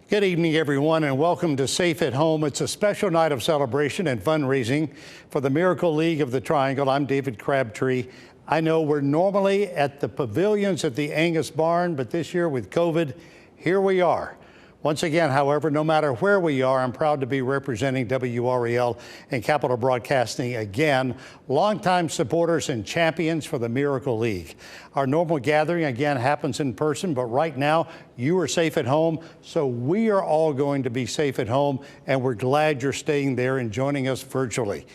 Good evening, everyone, and welcome to Safe at Home. It's a special night of celebration and fundraising for the Miracle League of the Triangle. I'm David Crabtree. I know we're normally at the pavilions at the Angus Barn, but this year with COVID, here we are. Once again, however, no matter where we are, I'm proud to be representing WREL and Capital Broadcasting again, longtime supporters and champions for the Miracle League. Our normal gathering again happens in person, but right now you are safe at home, so we are all going to be safe at home, and we're glad you're staying there and joining us virtually.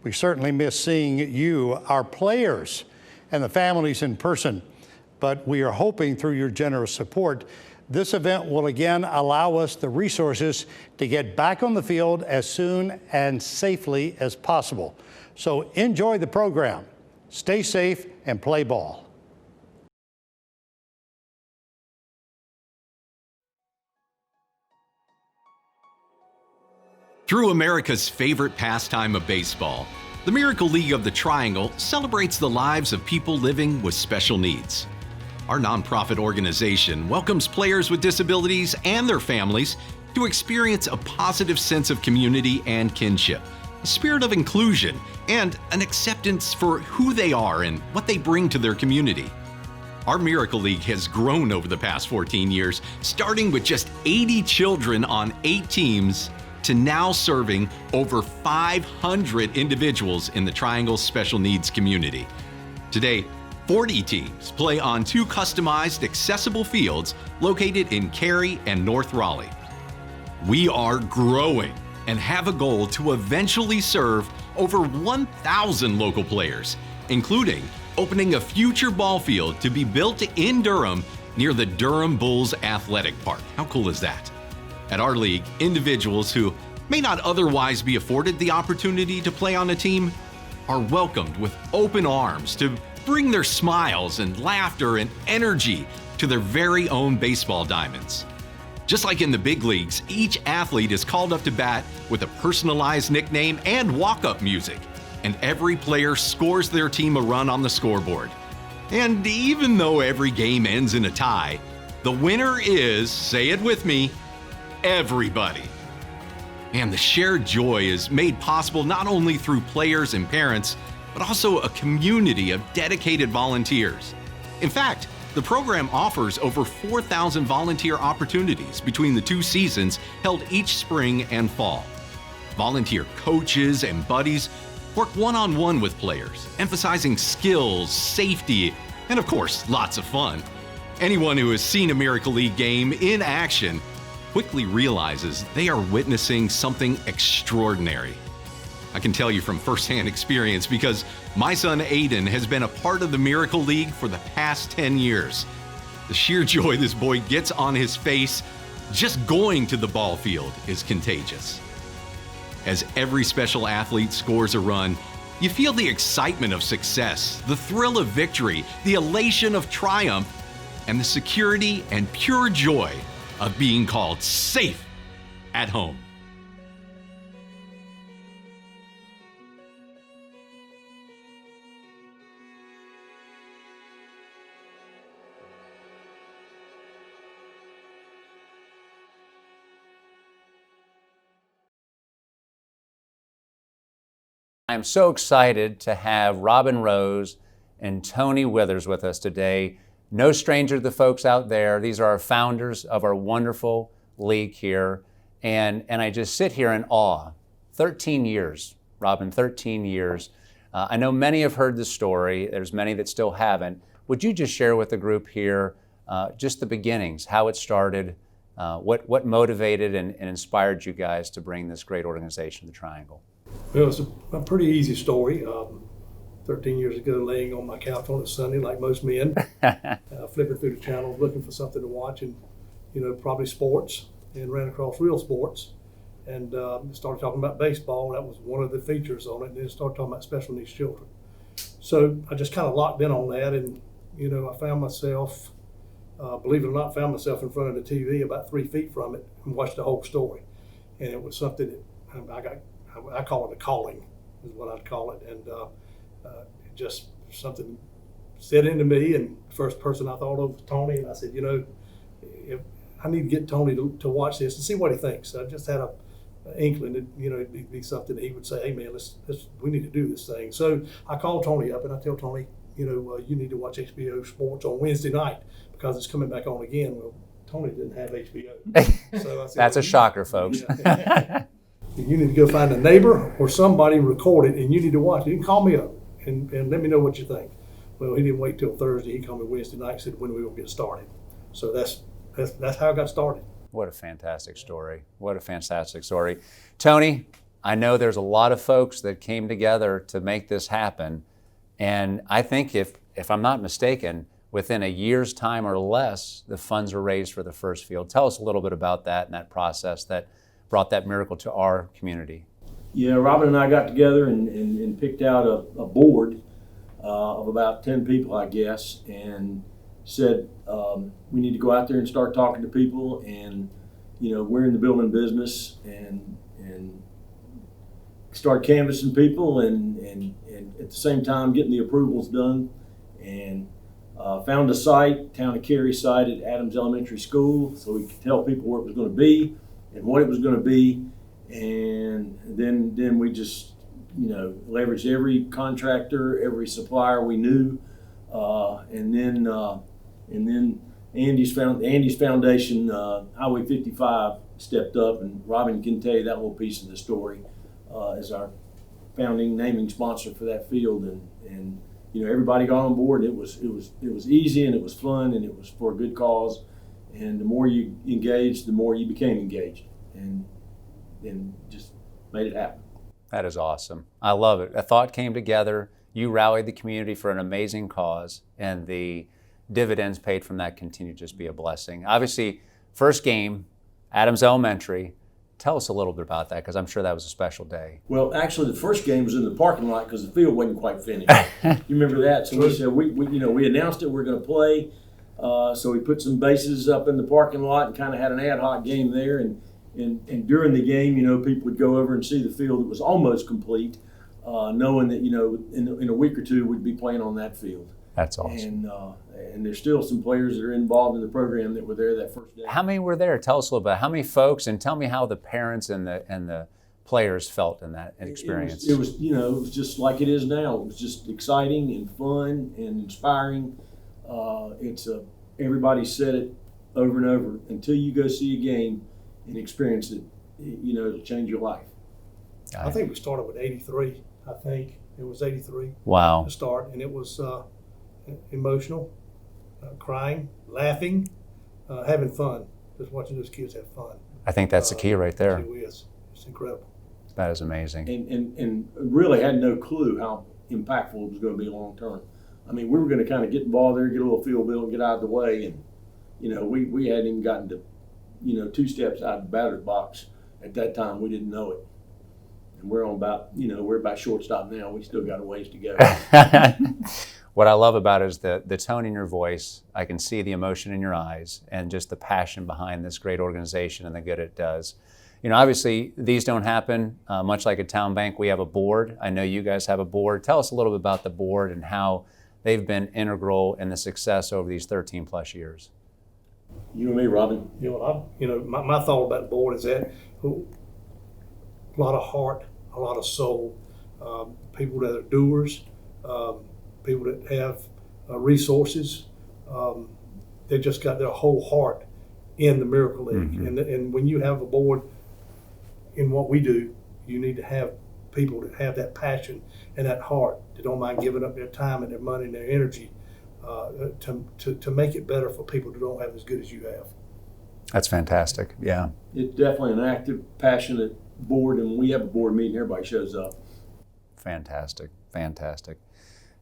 We certainly miss seeing you, our players, and the families in person, but we are hoping through your generous support this event will again allow us the resources to get back on the field as soon and safely as possible. So enjoy the program, stay safe, and play ball. Through America's favorite pastime of baseball, the Miracle League of the Triangle celebrates the lives of people living with special needs. Our nonprofit organization welcomes players with disabilities and their families to experience a positive sense of community and kinship, a spirit of inclusion, and an acceptance for who they are and what they bring to their community. Our Miracle League has grown over the past 14 years, starting with just 80 children on 8 teams to now serving over 500 individuals in the Triangle's special needs community. Today, 40 teams play on 2 customized, accessible fields located in Cary and North Raleigh. We are growing and have a goal to eventually serve over 1,000 local players, including opening a future ball field to be built in Durham near the Durham Bulls Athletic Park. How cool is that? At our league, individuals who may not otherwise be afforded the opportunity to play on a team are welcomed with open arms to bring their smiles and laughter and energy to their very own baseball diamonds. Just like in the big leagues, each athlete is called up to bat with a personalized nickname and walk-up music, and every player scores their team a run on the scoreboard. And even though every game ends in a tie, the winner is, say it with me, everybody. And the shared joy is made possible not only through players and parents, but also a community of dedicated volunteers. In fact, the program offers over 4,000 volunteer opportunities between the 2 seasons held each spring and fall. Volunteer coaches and buddies work one-on-one with players, emphasizing skills, safety, and of course, lots of fun. Anyone who has seen a Miracle League game in action quickly realizes they are witnessing something extraordinary. I can tell you from firsthand experience because my son Aiden has been a part of the Miracle League for the past 10 years. The sheer joy this boy gets on his face just going to the ball field is contagious. As every special athlete scores a run, you feel the excitement of success, the thrill of victory, the elation of triumph, and the security and pure joy of being called safe at home. I'm so excited to have Robin Rose and Tony Withers with us today. No stranger to the folks out there. These are our founders of our wonderful league here. And I just sit here in awe. 13 years, Robin, 13 years. I know many have heard the story. There's many that still haven't. Would you just share with the group here just the beginnings, how it started, what motivated and inspired you guys to bring this great organization, the Triangle? Well, it's a pretty easy story. 13 years ago, laying on my couch on a Sunday, like most men, flipping through the channels, looking for something to watch, and probably sports, and ran across Real Sports, and started talking about baseball. That was one of the features on it, and then started talking about special needs children. So I just kind of locked in on that, and I found myself, believe it or not, found myself in front of the TV about 3 feet from it and watched the whole story, and it was something that I call it a calling, is what I'd call it, and just something set into me. And the first person I thought of was Tony, and I said, if I need to get Tony to watch this and see what he thinks. I just had a inkling that, you know, it'd be something that he would say, hey man, we need to do this thing. So I called Tony up and I tell Tony, you know, you need to watch HBO Sports on Wednesday night because it's coming back on again. Well, Tony didn't have HBO. So I said, That's a shocker, folks. Yeah. You need to go find a neighbor or somebody, record it, and you need to watch it. You can call me up and let me know what you think. Well, he didn't wait till Thursday. He called me Wednesday night and said, when are we going to get started? So that's how I got started. What a fantastic story. What a fantastic story. Tony, I know there's a lot of folks that came together to make this happen. And I think if I'm not mistaken, within a year's time or less, the funds were raised for the first field. Tell us a little bit about that and that process that brought that miracle to our community. Yeah, Robin and I got together and picked out a board of about 10 people, I guess, and said we need to go out there and start talking to people. And, you know, we're in the building business and start canvassing people and at the same time getting the approvals done. And found a site, Town of Cary site at Adams Elementary School, so we could tell people where it was going to be and what it was going to be. And then we just, you know, leveraged every contractor, every supplier we knew, and then Andy's foundation, Highway 55, stepped up, and Robin can tell you that little piece of the story as our founding naming sponsor for that field, and you know, everybody got on board. It was easy and it was fun and it was for a good cause, and the more you engaged, the more you became engaged, and just made it happen. That is awesome. I love it. A thought came together. You rallied the community for an amazing cause, and the dividends paid from that continue to just be a blessing. Obviously, first game, Adams Elementary. Tell us a little bit about that, because I'm sure that was a special day. Well, actually, the first game was in the parking lot because the field wasn't quite finished. You remember that? So we said we announced it. We're going to play. So we put some bases up in the parking lot and kind of had an ad hoc game there. And during the game, you know, people would go over and see the field that was almost complete, knowing that, you know, in a week or two we'd be playing on that field. That's awesome. And there's still some players that are involved in the program that were there that first day. How many were there? Tell us a little bit. How many folks, and tell me how the parents and the players felt in that experience. It was you know, it was just like it is now. It was just exciting and fun and inspiring. Everybody said it over and over. Until you go see a game and experience it, you know, it'll change your life. I think we started with 83. I think it was 83. Wow. To start, and it was emotional, crying, laughing, having fun. Just watching those kids have fun. I think that's the key right there. It is. It's incredible. That is amazing. And really had no clue how impactful it was going to be long term. I mean, we were going to kind of get the ball there, get a little field built, and get out of the way. And, you know, we hadn't even gotten to, you know, 2 steps out of the batter's box at that time. We didn't know it. And we're about shortstop now. We still got a ways to go. What I love about it is the tone in your voice. I can see the emotion in your eyes and just the passion behind this great organization and the good it does. You know, obviously, these don't happen. Much like a town bank, we have a board. I know you guys have a board. Tell us a little bit about the board and how they've been integral in the success over these 13 plus years. You and me, Robin. My thought about the board is that a lot of heart, a lot of soul, people that are doers, people that have resources. They just got their whole heart in the Miracle League. Mm-hmm. And when you have a board in what we do, you need to have people that have that passion and that heart, that don't mind giving up their time and their money and their energy to make it better for people that don't have as good as you have. That's fantastic. Yeah. It's definitely an active, passionate board, and when we have a board meeting, everybody shows up. Fantastic. Fantastic.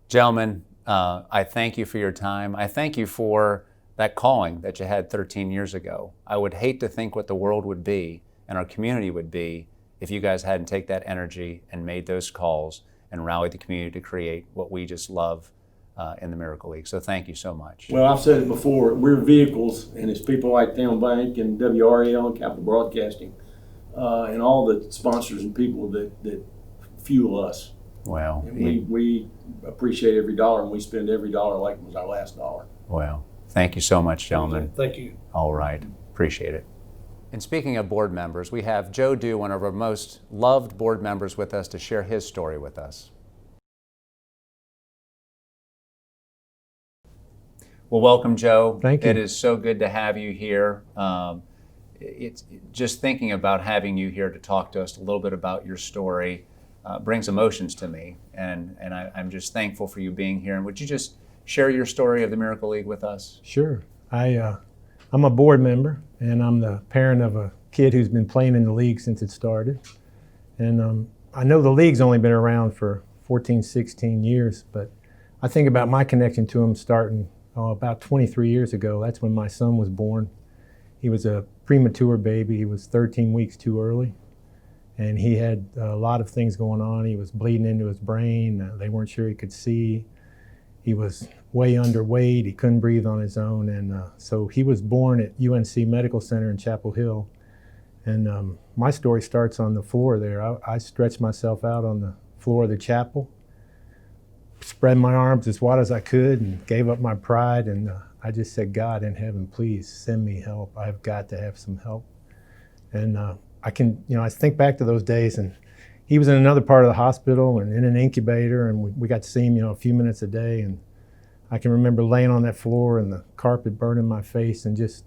Gentlemen, I thank you for your time. I thank you for that calling that you had 13 years ago. I would hate to think what the world would be and our community would be if you guys hadn't taken that energy and made those calls and rallied the community to create what we just love in the Miracle League. So thank you so much. Well, I've said it before, we're vehicles, and it's people like Town Bank and WRAL and Capital Broadcasting and all the sponsors and people that fuel us. Well, And we appreciate every dollar, and we spend every dollar like it was our last dollar. well, thank you so much, gentlemen. Thank you. All right. Appreciate it. And speaking of board members, we have Joe Dew, one of our most loved board members, with us to share his story with us. Well, welcome, Joe. Thank you. It is so good to have you here. It's just thinking about having you here to talk to us a little bit about your story brings emotions to me, and I'm just thankful for you being here. And would you just share your story of the Miracle League with us? Sure. I'm a board member, and I'm the parent of a kid who's been playing in the league since it started. And I know the league's only been around for 14, 16 years, but I think about my connection to him starting about 23 years ago. That's when my son was born. He was a premature baby. He was 13 weeks too early, and he had a lot of things going on. He was bleeding into his brain. They weren't sure he could see. He was way underweight. He couldn't breathe on his own, and so he was born at UNC Medical Center in Chapel Hill. And my story starts on the floor there. I stretched myself out on the floor of the chapel, spread my arms as wide as I could, and gave up my pride. And I just said, God in heaven, please send me help. I've got to have some help. And I think back to those days, and he was in another part of the hospital and in an incubator, and we got to see him, a few minutes a day. And I can remember laying on that floor and the carpet burning my face and just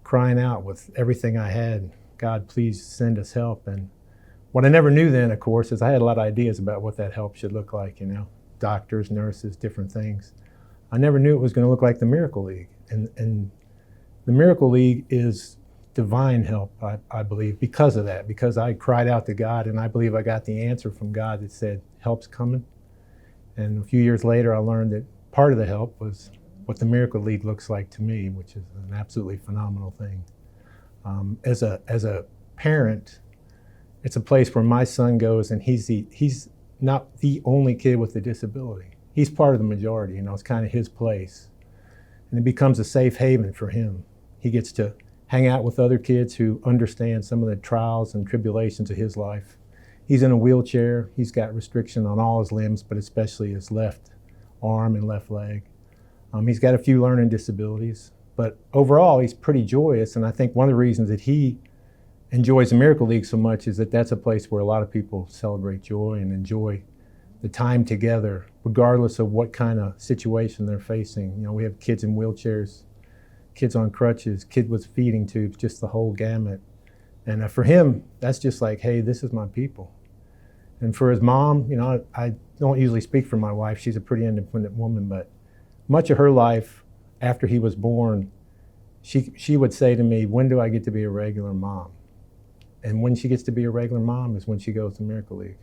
crying out with everything I had, God, please send us help. And what I never knew then, of course, is I had a lot of ideas about what that help should look like, doctors, nurses, different things. I never knew it was going to look like the Miracle League. And the Miracle League is divine help, I believe, because of that, because I cried out to God, and I believe I got the answer from God that said, help's coming. And a few years later, I learned that part of the help was what the Miracle League looks like to me, which is an absolutely phenomenal thing. As a parent, it's a place where my son goes, and he's not the only kid with a disability. He's part of the majority, it's kind of his place. And it becomes a safe haven for him. He gets to hang out with other kids who understand some of the trials and tribulations of his life. He's in a wheelchair. He's got restriction on all his limbs, but especially his left arm and left leg. He's got a few learning disabilities, but overall he's pretty joyous. And I think one of the reasons that he enjoys the Miracle League so much is that that's a place where a lot of people celebrate joy and enjoy the time together, regardless of what kind of situation they're facing. We have kids in wheelchairs, kids on crutches, kids with feeding tubes, just the whole gamut. And for him, that's just like, hey, this is my people. And for his mom, I don't usually speak for my wife. She's a pretty independent woman, but much of her life after he was born, she would say to me, when do I get to be a regular mom? And when she gets to be a regular mom is when she goes to Miracle League.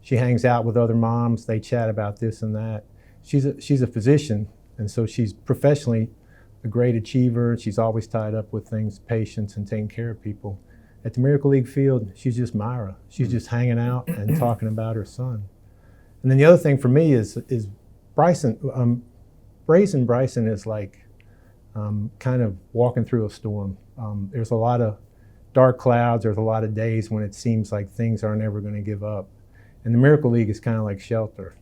She hangs out with other moms. They chat about this and that. She's a physician, and so she's professionally a great achiever. She's always tied up with things, patients, and taking care of people. At the Miracle League field, she's just Myra. She's just hanging out and talking about her son. And then the other thing for me is Bryson. Raising Bryson is like kind of walking through a storm. There's a lot of dark clouds. There's a lot of days when it seems like things aren't ever going to give up. And the Miracle League is kind of like shelter.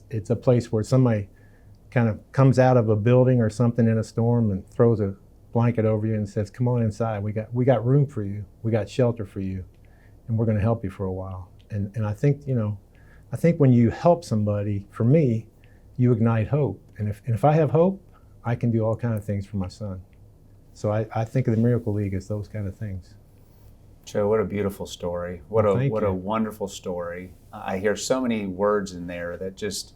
It's a place where somebody kind of comes out of a building or something in a storm and throws a blanket over you and says, come on inside. We got room for you. We got shelter for you, and we're going to help you for a while. And I think, I think when you help somebody, for me, you ignite hope. And if I have hope, I can do all kinds of things for my son. So I think of the Miracle League as those kind of things. Joe, what a beautiful story. What a wonderful story. I hear so many words in there that just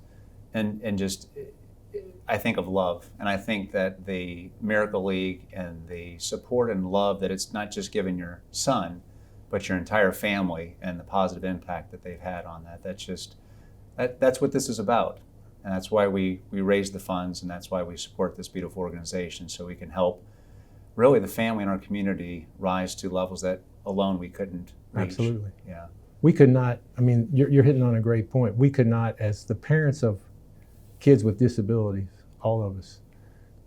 I think of love. And I think that the Miracle League and the support and love that it's not just given your son, but your entire family and the positive impact that they've had on that. That's what this is about. And that's why we raise the funds, and that's why we support this beautiful organization, so we can help really the family in our community rise to levels that alone we couldn't reach. Absolutely. Yeah. We could not, you're hitting on a great point. We could not, as the parents of kids with disabilities, all of us,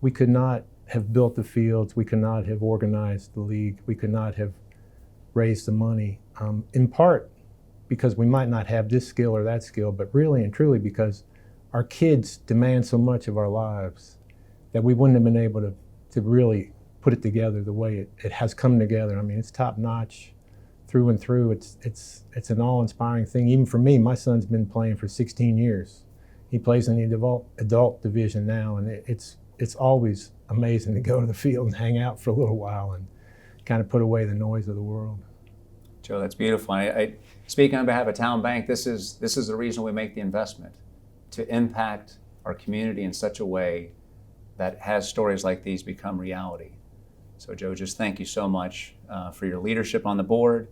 we could not have built the fields. We could not have organized the league. We could not have raised the money, in part because we might not have this skill or that skill, but really and truly because our kids demand so much of our lives that we wouldn't have been able to really put it together the way it has come together. I mean, it's top notch through and through. It's an awe-inspiring thing. Even for me, my son's been playing for 16 years. He plays in the adult division now, and it's always amazing to go to the field and hang out for a little while and kind of put away the noise of the world. Joe, that's beautiful. Speaking on behalf of Town Bank, this is the reason we make the investment, to impact our community in such a way that has stories like these become reality. So Joe, just thank you so much for your leadership on the board.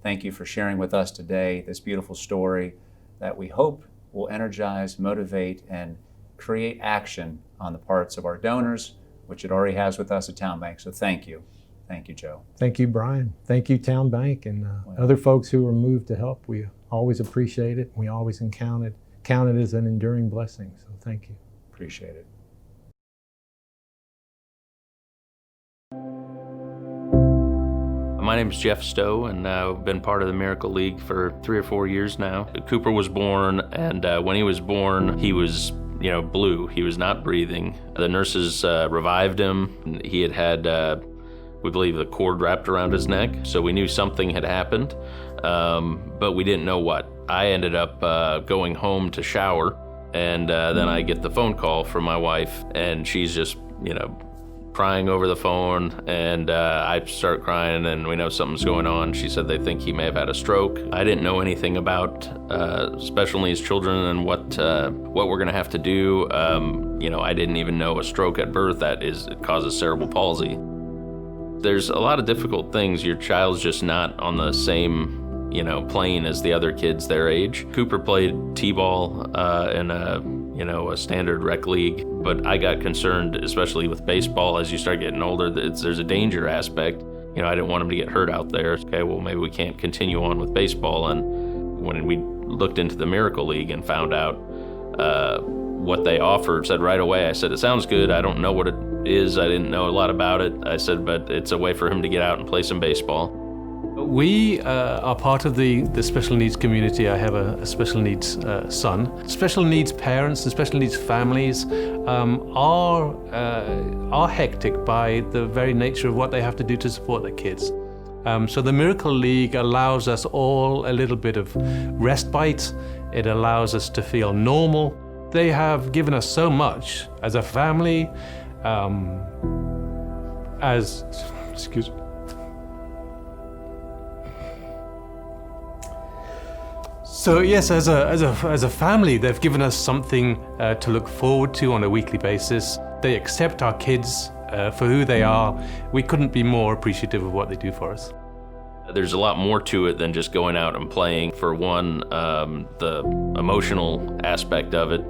Thank you for sharing with us today this beautiful story that we hope will energize, motivate, and create action on the parts of our donors, which it already has with us at Town Bank. So thank you. Thank you, Joe. Thank you, Brian. Thank you, Town Bank, and other folks who were moved to help. We always appreciate it. We always count it as an enduring blessing. So thank you. Appreciate it. My name is Jeff Stowe, and I've been part of the Miracle League for 3 or 4 years now. Cooper was born, and when he was born, he was blue. He was not breathing. The nurses revived him. He had we believe, the cord wrapped around his neck, so we knew something had happened, but we didn't know what. I ended up going home to shower, and then I get the phone call from my wife, and she's just, crying over the phone, and I start crying, and we know something's going on. She said they think he may have had a stroke. I didn't know anything about special needs children and what we're gonna have to do. I didn't even know a stroke at birth, it causes cerebral palsy. There's a lot of difficult things. Your child's just not on the same plane as the other kids their age. Cooper played t-ball in a standard rec league, but I got concerned, especially with baseball, as you start getting older, there's a danger aspect. I didn't want him to get hurt out there. Okay, well, maybe we can't continue on with baseball. And when we looked into the Miracle League and found out what they offered, said right away, I said, it sounds good. I don't know what it is. I didn't know a lot about it. I said, but it's a way for him to get out and play some baseball. We are part of the special needs community. I have a special needs son. Special needs parents and special needs families are hectic by the very nature of what they have to do to support their kids. So the Miracle League allows us all a little bit of respite. It allows us to feel normal. They have given us so much as a family, excuse me. So yes, as a family, they've given us something to look forward to on a weekly basis. They accept our kids for who they are. We couldn't be more appreciative of what they do for us. There's a lot more to it than just going out and playing. For one, the emotional aspect of it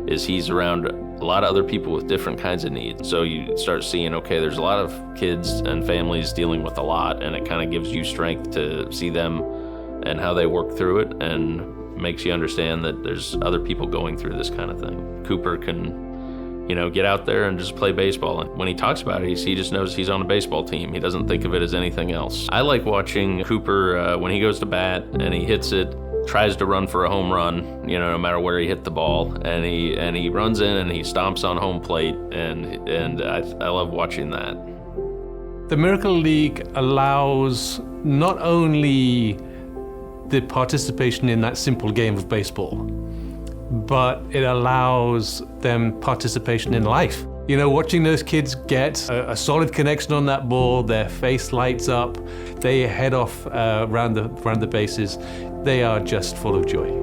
is he's around a lot of other people with different kinds of needs. So you start seeing, okay, there's a lot of kids and families dealing with a lot, and it kind of gives you strength to see them and how they work through it, and makes you understand that there's other people going through this kind of thing. Cooper can, get out there and just play baseball. And when he talks about it, he just knows he's on a baseball team. He doesn't think of it as anything else. I like watching Cooper when he goes to bat and he hits it, tries to run for a home run, no matter where he hit the ball, and he runs in and he stomps on home plate, and I love watching that. The Miracle League allows not only the participation in that simple game of baseball, but it allows them participation in life. Watching those kids get a solid connection on that ball, their face lights up, they head off around the bases, they are just full of joy.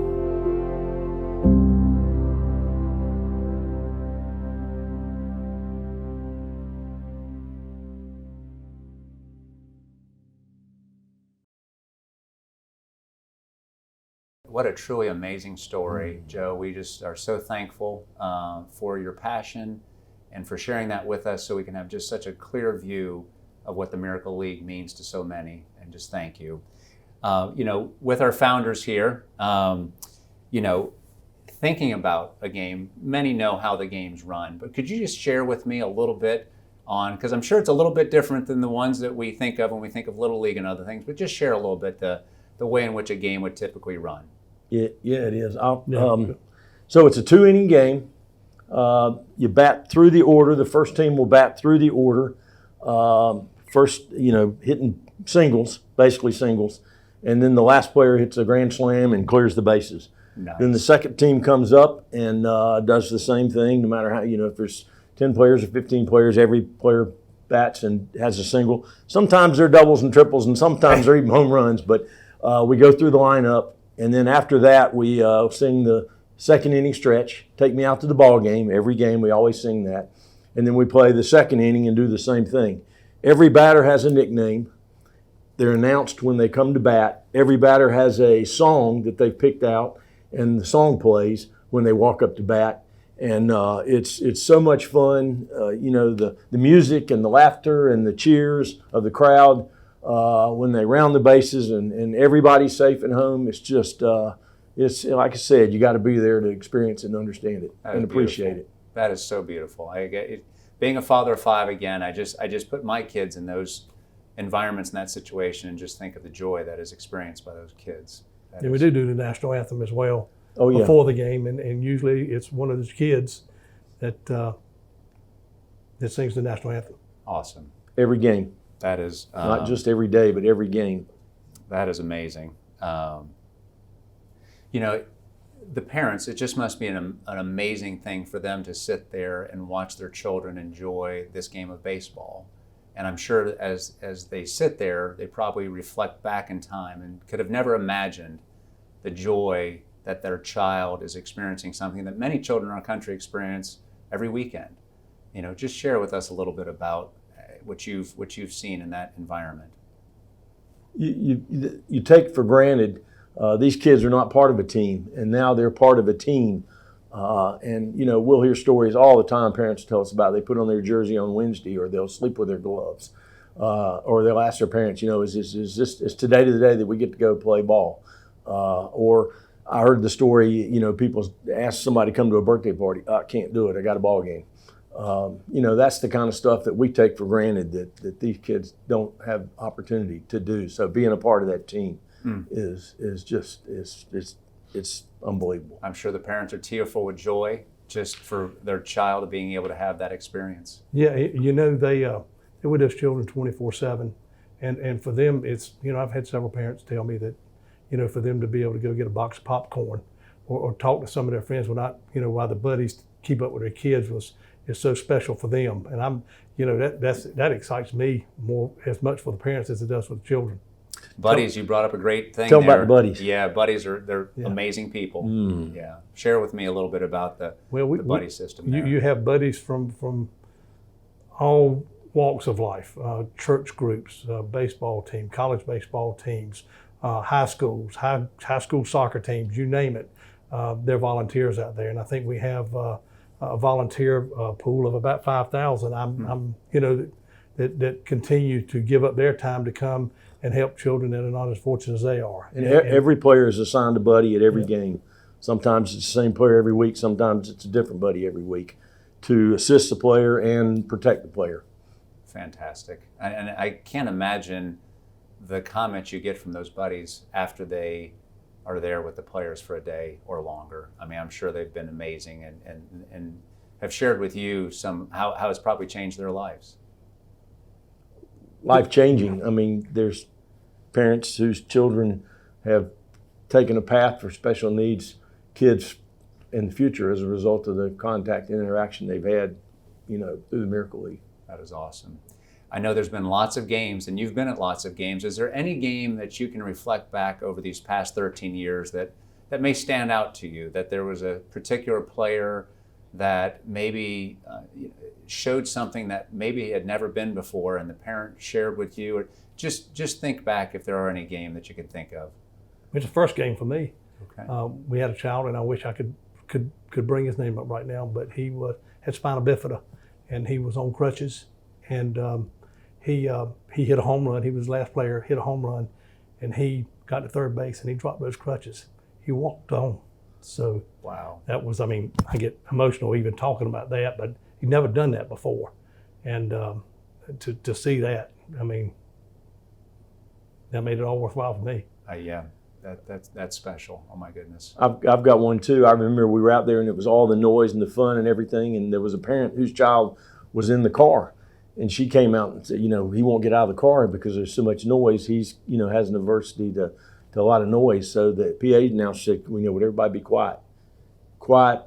What a truly amazing story, Joe. We just are so thankful for your passion and for sharing that with us so we can have just such a clear view of what the Miracle League means to so many, and just thank you. With our founders here, thinking about a game, many know how the games run, but could you just share with me a little bit on, because I'm sure it's a little bit different than the ones that we think of when we think of Little League and other things, but just share a little bit the way in which a game would typically run. Yeah, it is. So it's a 2-inning game. You bat through the order. The first team will bat through the order. first, hitting singles, basically singles, and then the last player hits a grand slam and clears the bases. Nice. Then the second team comes up and does the same thing. No matter how, if there's 10 players or 15 players, every player bats and has a single. Sometimes they're doubles and triples, and sometimes they're even home runs. But we go through the lineup, and then after that, we sing the second inning stretch. Take me out to the ball game. Every game, we always sing that. And then we play the second inning and do the same thing. Every batter has a nickname. They're announced when they come to bat. Every batter has a song that they've picked out, and the song plays when they walk up to bat. And it's so much fun. The music and the laughter and the cheers of the crowd when they round the bases and everybody's safe at home. It's just, it's like I said, you got to be there to experience it and understand it and appreciate it. That is so beautiful. I get it. Being a father of 5 again, I just put my kids in those environments in that situation and just think of the joy that is experienced by those kids. We do the national anthem as well. Oh, yeah. Before the game, and usually it's one of those kids that sings the national anthem. Awesome. Every game. That is Not just every day, but every game. That is amazing. The parents, it just must be an amazing thing for them to sit there and watch their children enjoy this game of baseball. And I'm sure as they sit there, they probably reflect back in time and could have never imagined the joy that their child is experiencing, something that many children in our country experience every weekend. Just share with us a little bit about what you've seen in that environment. You take for granted these kids are not part of a team, and now they're part of a team. We'll hear stories all the time. Parents tell us about. They put on their jersey on Wednesday, or they'll sleep with their gloves, or they'll ask their parents, is today the day that we get to go play ball? Or I heard the story, people ask somebody to come to a birthday party. I can't do it. I got a ball game. That's the kind of stuff that we take for granted that these kids don't have opportunity to do. So being a part of that team is unbelievable. I'm sure the parents are tearful with joy just for their child being able to have that experience. Yeah, they're with those children 24/7, and for them, it's I've had several parents tell me that for them to be able to go get a box of popcorn or talk to some of their friends while the buddies keep up with their kids is so special for them. And I'm that excites me more as much for the parents as it does for the children. Buddies, you brought up a great thing. Tell them about buddies. Yeah, buddies they're amazing people. Yeah, share with me a little bit about the buddy system. You have buddies from all walks of life, church groups, baseball team, college baseball teams, high schools, high school soccer teams, you name it. They're volunteers out there, and I think we have a volunteer pool of about 5,000. That continue to give up their time to come and help children that are not as fortunate as they are. And every player is assigned a buddy at every game. Sometimes it's the same player every week. Sometimes it's a different buddy every week to assist the player and protect the player. Fantastic. And I can't imagine the comments you get from those buddies after they are there with the players for a day or longer. I mean, I'm sure they've been amazing and have shared with you how it's probably changed their lives. Life-changing. I mean, there's parents whose children have taken a path for special needs kids in the future as a result of the contact and interaction they've had, through the Miracle League. That is awesome. I know there's been lots of games, and you've been at lots of games. Is there any game that you can reflect back over these past 13 years that may stand out to you, that there was a particular player that maybe showed something that maybe had never been before and the parent shared with you? Or just think back if there are any game that you could think of. It's the first game for me. Okay. We had a child, and I wish I could bring his name up right now, but he had spina bifida, and he was on crutches, and he hit a home run. He was the last player, hit a home run, and he got to third base, and he dropped those crutches. He walked on. So wow, that was, I get emotional even talking about that, but he'd never done that before. And to see that, that made it all worthwhile for me. Yeah, that's special. Oh my goodness. I've got one too. I remember we were out there and it was all the noise and the fun and everything, and there was a parent whose child was in the car, And she came out and said, he won't get out of the car because there's so much noise. He's, has an adversity to a lot of noise. So the PA now said, would everybody be quiet? Quiet,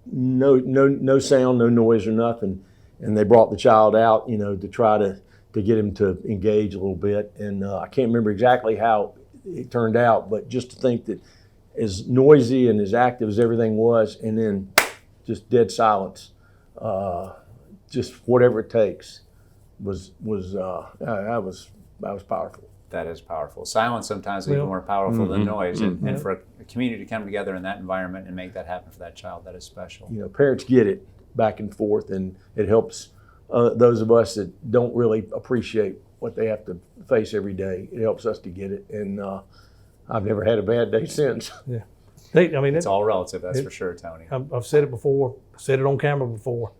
no sound, no noise or nothing. And they brought the child out, to try to get him to engage a little bit. And I can't remember exactly how it turned out, but just to think that as noisy and as active as everything was, and then just dead silence, just whatever it takes, was powerful. That is powerful. Silence sometimes is even more powerful than noise, and for a community to come together in that environment and make that happen for that child, that is special. Parents get it back and forth, and it helps those of us that don't really appreciate what they have to face every day. It helps us to get it, and I've never had a bad day since. Yeah. It's all relative, that's for sure, Tony. I've said it before, said it on camera before.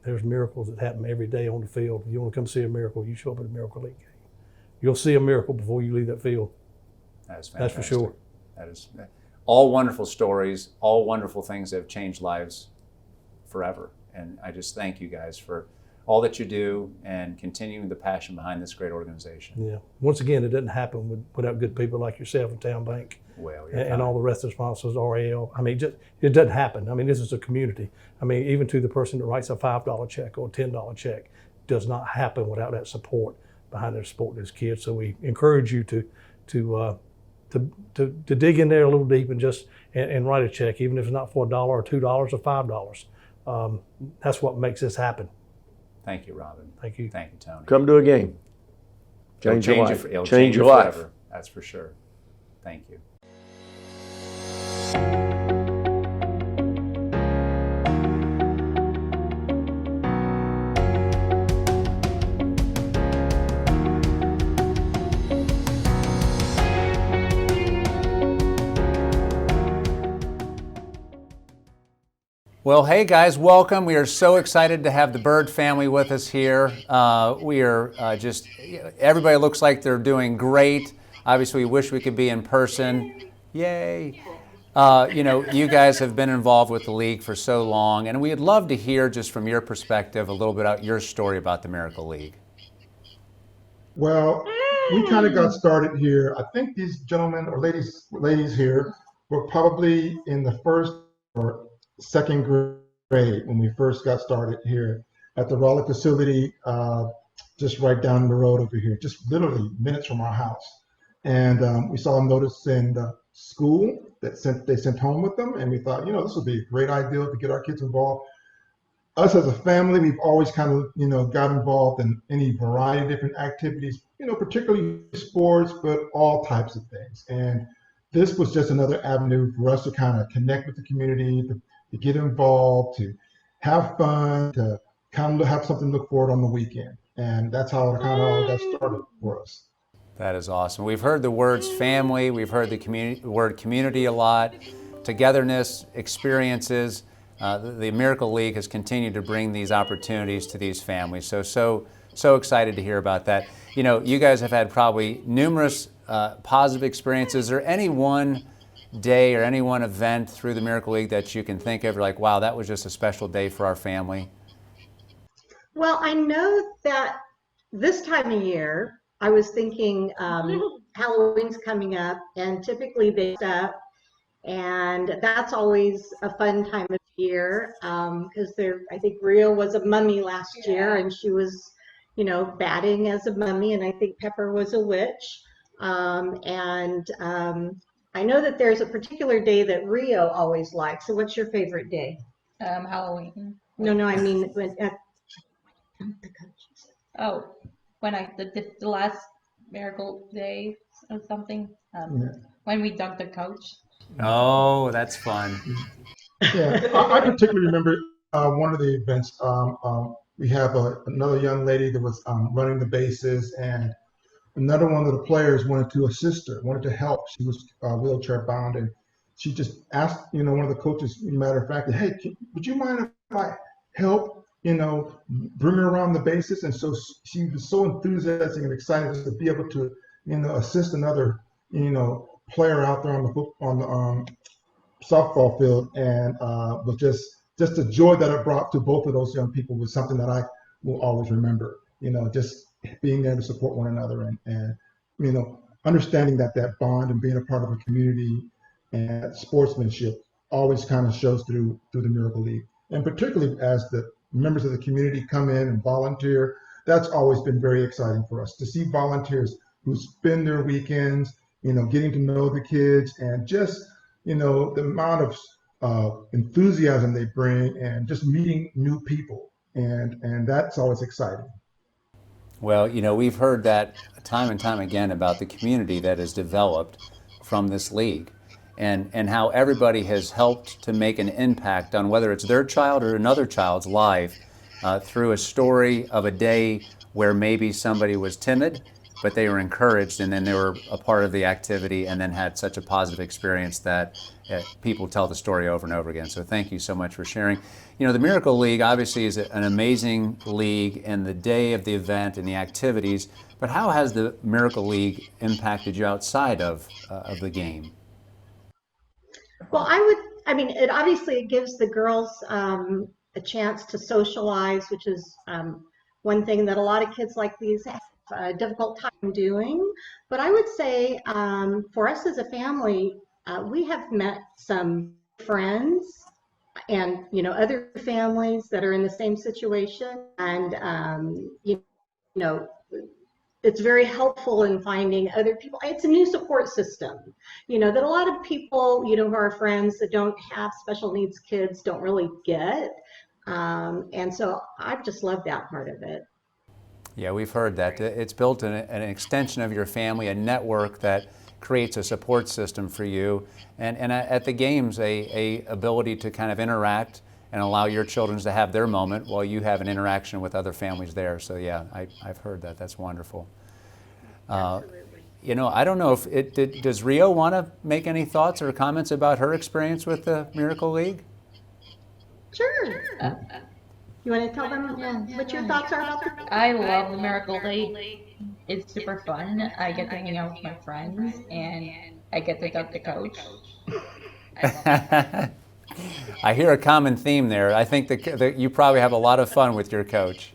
There's miracles that happen every day on the field. If you want to come see a miracle, you show up at a Miracle League game. You'll see a miracle before you leave that field. That is fantastic. That's for sure. That is all wonderful stories, all wonderful things that have changed lives forever. And I just thank you guys for all that you do and continuing the passion behind this great organization. Yeah. Once again, it doesn't happen without good people like yourself and Town Bank. Well, and all the rest of the sponsors, RAL. It doesn't happen. This is a community. Even to the person that writes a $5 check or a $10 check, does not happen without that support behind their supporting those kids. So we encourage you to dig in there a little deep and write a check, even if it's not for $1 or $2 or $5. That's what makes this happen. Thank you, Robin. Thank you. Thank you, Tony. Come to a game. Change your life. It'll change your forever. life. That's for sure. Thank you. Well, hey guys, welcome. We are so excited to have the Bird family with us here. We are everybody looks like they're doing great. Obviously, we wish we could be in person. Yay. You guys have been involved with the league for so long, and we'd love to hear just from your perspective a little bit about your story about the Miracle League. Well, we kind of got started here. I think these gentlemen or ladies here were probably in the first or second grade when we first got started here at the Raleigh facility, just right down the road over here, just literally minutes from our house. And we saw a notice in the school that they sent home with them, and we thought, this would be a great idea to get our kids involved. Us as a family, we've always kind of, got involved in any variety of different activities, particularly sports, but all types of things. And this was just another avenue for us to kind of connect with the community, to get involved, to have fun, to kind of have something to look forward on the weekend. And that's how it kind of all got started for us. That is awesome. We've heard the words family, we've heard the word community a lot, togetherness, experiences. The Miracle League has continued to bring these opportunities to these families. So excited to hear about that. You guys have had probably numerous positive experiences. Is there any one day or any one event through the Miracle League that you can think of, like, wow, that was just a special day for our family? Well, I know that this time of year, I was thinking Halloween's coming up, and typically based up, and that's always a fun time of year because I think Rio was a mummy last year, and she was, batting as a mummy, and I think Pepper was a witch. I know that there's a particular day that Rio always likes. So what's your favorite day? Halloween. No, I mean When the last Miracle Day or something, when we dunked the coach. Oh, that's fun. Yeah, I particularly remember one of the events. We have another young lady that was running the bases, and another one of the players wanted to assist her, wanted to help. She was wheelchair bound, and she just asked, one of the coaches, matter of fact, hey, would you mind if I help, bring her around the bases? And so she was so enthusiastic and excited to be able to, assist another, player out there on the softball field, and was just the joy that it brought to both of those young people was something that I will always remember. Just being there to support one another and understanding that bond and being a part of a community and sportsmanship always kind of shows through the Miracle League. And particularly as the members of the community come in and volunteer, that's always been very exciting for us to see volunteers who spend their weekends, getting to know the kids and just, the amount of enthusiasm they bring and just meeting new people. And that's always exciting. Well, we've heard that time and time again about the community that has developed from this league and how everybody has helped to make an impact on whether it's their child or another child's life through a story of a day where maybe somebody was timid, but they were encouraged and then they were a part of the activity and then had such a positive experience that people tell the story over and over again. So thank you so much for sharing. The Miracle League obviously is an amazing league in the day of the event and the activities, but how has the Miracle League impacted you outside of the game? Well, it obviously gives the girls a chance to socialize, which is one thing that a lot of kids like these have a difficult time doing. But I would say for us as a family, we have met some friends and other families that are in the same situation, and it's very helpful in finding other people. It's a new support system, that a lot of people, who are friends that don't have special needs kids don't really get. And so I've just loved that part of it. Yeah, we've heard that. It's built an extension of your family, a network that creates a support system for you. And at the games, a ability to kind of interact and allow your children to have their moment while you have an interaction with other families there. So yeah, I've heard that. That's wonderful. Absolutely. I don't know if does Rio want to make any thoughts or comments about her experience with the Miracle League? Sure. You want to tell them what your thoughts are about the I love the Miracle League. It's super fun. I get to hang out with my friends, and I get to dunk the coach. I hear a common theme there. I think that you probably have a lot of fun with your coach.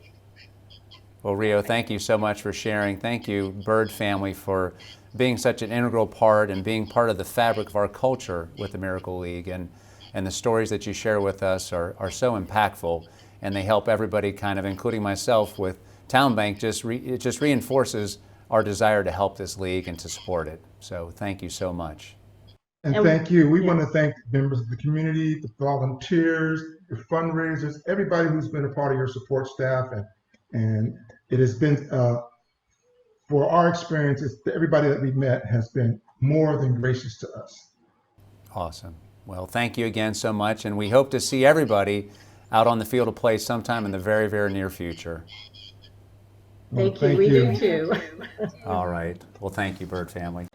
Well, Rio, thank you so much for sharing. Thank you, Bird family, for being such an integral part and being part of the fabric of our culture with the Miracle League. And the stories that you share with us are so impactful, and they help everybody kind of, including myself with Town Bank, it just reinforces our desire to help this league and to support it. So thank you so much. And thank you. We want to thank members of the community, the volunteers, your fundraisers, everybody who's been a part of your support staff. And it has been, for our experiences, everybody that we've met has been more than gracious to us. Awesome. Well, thank you again so much. And we hope to see everybody out on the field of play sometime in the very, very near future. Thank you. We do too. All right. Well, thank you, Bird family.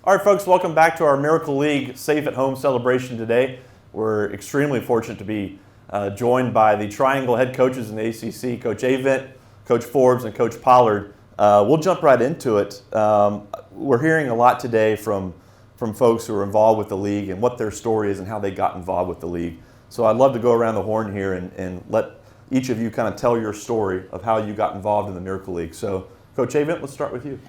All right, folks, welcome back to our Miracle League Safe at Home celebration today. We're extremely fortunate to be joined by the Triangle head coaches in the ACC, Coach Avent, Coach Forbes, and Coach Pollard. We'll jump right into it. We're hearing a lot today from folks who are involved with the league and what their story is and how they got involved with the league. So I'd love to go around the horn here and let each of you kind of tell your story of how you got involved in the Miracle League. So, Coach Avent, let's start with you.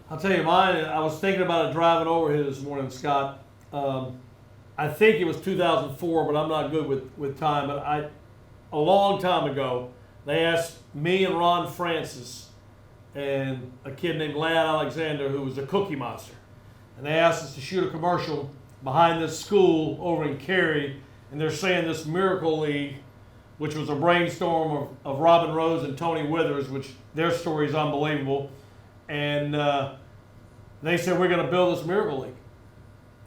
I'll tell you mine. I was thinking about it driving over here this morning, Scott. I think it was 2004, but I'm not good with time. But a long time ago, they asked me and Ron Francis and a kid named Lad Alexander, who was a Cookie Monster, and they asked us to shoot a commercial behind this school over in Cary, and they're saying this Miracle League, which was a brainstorm of Robin Rose and Tony Withers, which their story is unbelievable. And they said, we're going to build this Miracle League.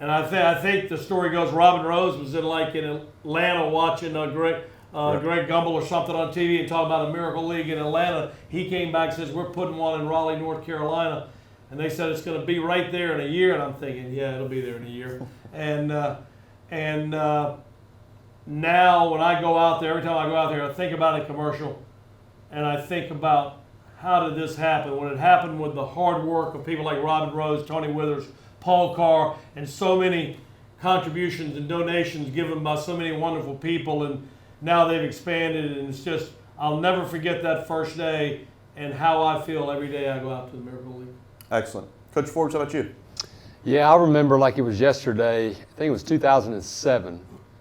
And I think the story goes Robin Rose was in Atlanta watching Greg Gumbel or something on TV and talking about a Miracle League in Atlanta. He came back and says, we're putting one in Raleigh, North Carolina. And they said it's going to be right there in a year. And I'm thinking, yeah, it'll be there in a year. And now when I go out there, every time I go out there, I think about a commercial, and I think about how did this happen? When it happened with the hard work of people like Robin Rose, Tony Withers, Paul Carr, and so many contributions and donations given by so many wonderful people, and now they've expanded, and it's just, I'll never forget that first day and how I feel every day I go out to the Miracle League. Excellent. Coach Forbes, how about you? Yeah, I remember like it was yesterday. I think it was 2007.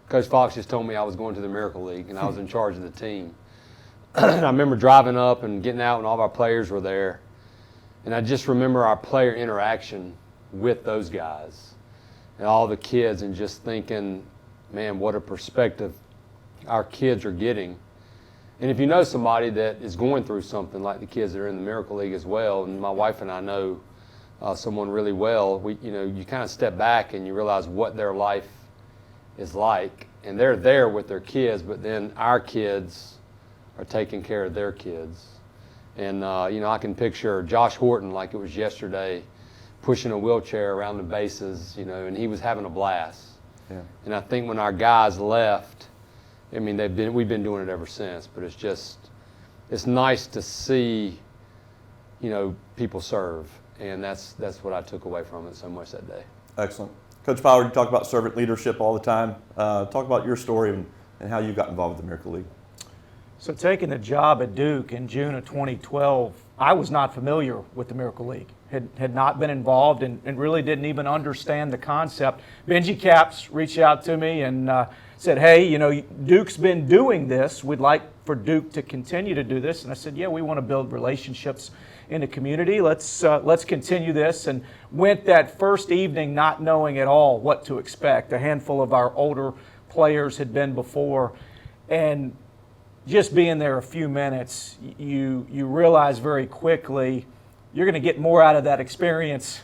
Coach Fox just told me I was going to the Miracle League, and I was in charge of the team. And I remember driving up and getting out, and all of our players were there. And I just remember our player interaction with those guys and all the kids, and just thinking, man, what a perspective our kids are getting. And if you know somebody that is going through something like the kids that are in the Miracle League as well, and my wife and I know someone really well, you kind of step back and you realize what their life is like. And they're there with their kids, but then our kids are taking care of their kids. And, I can picture Josh Horton like it was yesterday, pushing a wheelchair around the bases, and he was having a blast. Yeah. And I think when our guys left, I mean, we've been doing it ever since, but it's nice to see, people serve. And that's what I took away from it so much that day. Excellent. Coach Power, you talk about servant leadership all the time. Talk about your story and how you got involved with the Miracle League. So taking the job at Duke in June of 2012, I was not familiar with the Miracle League. Had not been involved and really didn't even understand the concept. Benji Capps reached out to me and said, hey, Duke's been doing this. We'd like for Duke to continue to do this. And I said, yeah, we want to build relationships in the community. Let's continue this. And went that first evening not knowing at all what to expect. A handful of our older players had been before. And just being there a few minutes, you realize very quickly you're going to get more out of that experience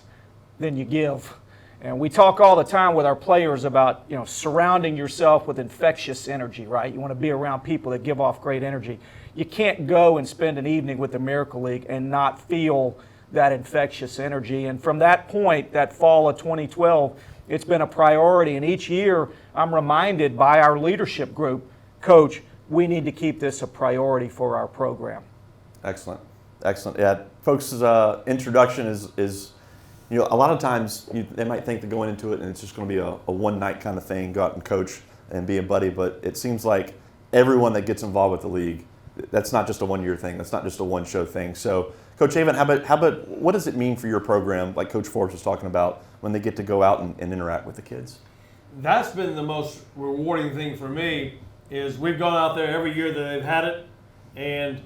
than you give. And we talk all the time with our players about, surrounding yourself with infectious energy, right? You want to be around people that give off great energy. You can't go and spend an evening with the Miracle League and not feel that infectious energy. And from that point, that fall of 2012, it's been a priority. And each year, I'm reminded by our leadership group, Coach, we need to keep this a priority for our program. Excellent. Excellent. Yeah, folks' introduction is a lot of times they might think that going into it and it's just going to be a one-night kind of thing, go out and coach and be a buddy, but it seems like everyone that gets involved with the league, that's not just a one-year thing, that's not just a one-show thing. So, Coach Avent, how about what does it mean for your program, like Coach Forbes was talking about, when they get to go out and interact with the kids? That's been the most rewarding thing for me, is we've gone out there every year that they've had it, and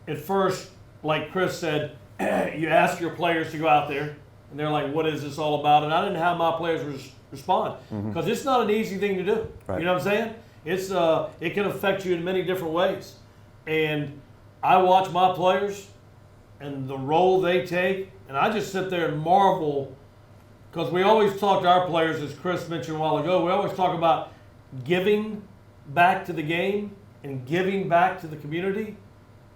at first, like Chris said, you ask your players to go out there, and they're like, what is this all about? And I didn't have my players respond, because it's not an easy thing to do. Right. You know what I'm saying? It can affect you in many different ways. And I watch my players and the role they take, and I just sit there and marvel, because we always talk to our players, as Chris mentioned a while ago, we always talk about giving back to the game and giving back to the community,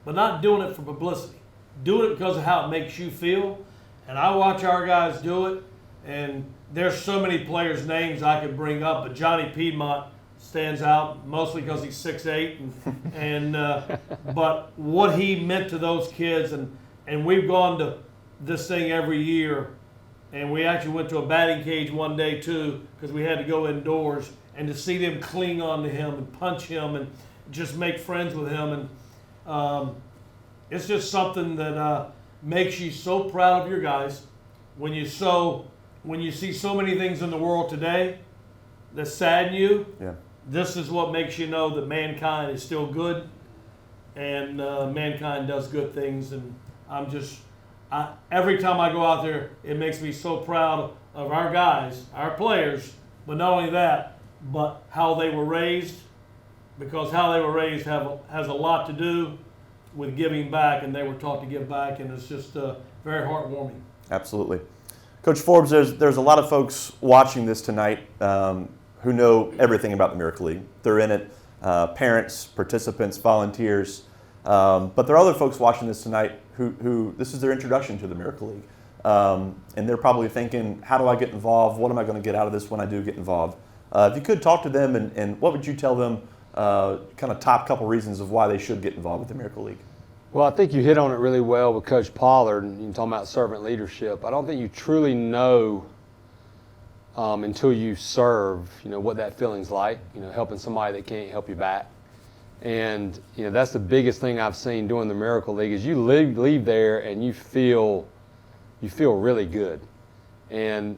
but not doing it for publicity. Do it because of how it makes you feel. And I watch our guys do it, and there's so many players' names I could bring up, but Johnny Piedmont stands out mostly because he's 6'8", but what he meant to those kids, and we've gone to this thing every year, and we actually went to a batting cage one day too, because we had to go indoors, and to see them cling on to him and punch him and just make friends with him, and it's just something that makes you so proud of your guys when you see so many things in the world today that sadden you. Yeah. This is what makes you know that mankind is still good, and mankind does good things. And every time I go out there, it makes me so proud of our guys, our players, but not only that, but how they were raised, because how they were raised has a lot to do with giving back, and they were taught to give back, and it's just very heartwarming. Absolutely. Coach Forbes, there's a lot of folks watching this tonight who know everything about the Miracle League. They're in it, parents, participants, volunteers, but there are other folks watching this tonight who this is their introduction to the Miracle League. And they're probably thinking, how do I get involved? What am I going to get out of this when I do get involved? If you could talk to them, and what would you tell them, kind of top couple reasons of why they should get involved with the Miracle League? Well, I think you hit on it really well with Coach Pollard, and you're talking about servant leadership. I don't think you truly know until you serve, what that feeling's like, helping somebody that can't help you back. And, that's the biggest thing I've seen doing the Miracle League is you leave there and you feel really good. And